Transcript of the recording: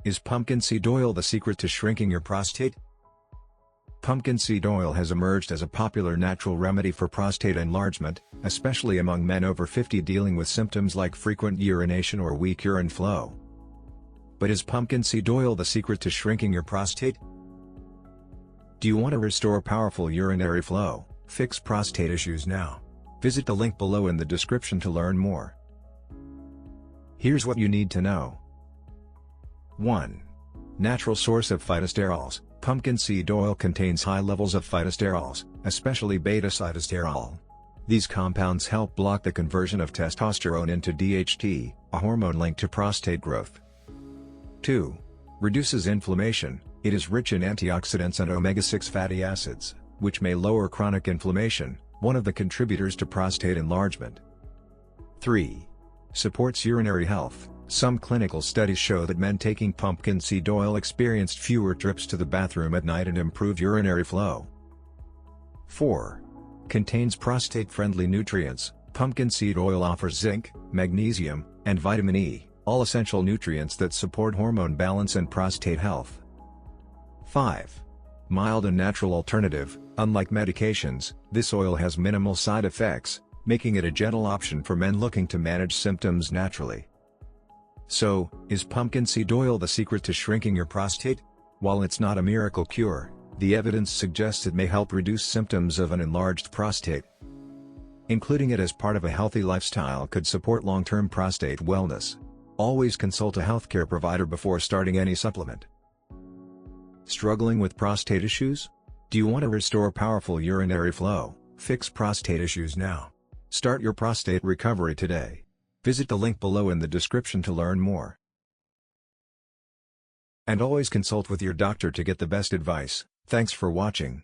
Is pumpkin seed oil the secret to shrinking your prostate? Pumpkin seed oil has emerged as a popular natural remedy for prostate enlargement, especially among men over 50 dealing with symptoms like frequent urination or weak urine flow. But is pumpkin seed oil the secret to shrinking your prostate? Do you want to restore powerful urinary flow, fix prostate issues now? Visit the link below in the description to learn more. Here's what you need to know. 1. Natural source of phytosterols. Pumpkin seed oil contains high levels of phytosterols, especially beta-sitosterol. These compounds help block the conversion of testosterone into DHT, a hormone linked to prostate growth. 2. Reduces inflammation. It is rich in antioxidants and omega-6 fatty acids, which may lower chronic inflammation, one of the contributors to prostate enlargement. 3. Supports urinary health. Some clinical studies show that men taking pumpkin seed oil experienced fewer trips to the bathroom at night and improved urinary flow. 4. Contains prostate-friendly nutrients. Pumpkin seed oil offers zinc, magnesium, and vitamin E, all essential nutrients that support hormone balance and prostate health. 5. Mild and natural alternative. Unlike medications, this oil has minimal side effects, making it a gentle option for men looking to manage symptoms naturally. So, is pumpkin seed oil the secret to shrinking your prostate? While it's not a miracle cure, the evidence suggests it may help reduce symptoms of an enlarged prostate. Including it as part of a healthy lifestyle could support long-term prostate wellness. Always consult a healthcare provider before starting any supplement. Struggling with prostate issues? Do you want to restore powerful urinary flow, fix prostate issues now? Start your prostate recovery today. Visit the link below in the description to learn more. And always consult with your doctor to get the best advice. Thanks for watching.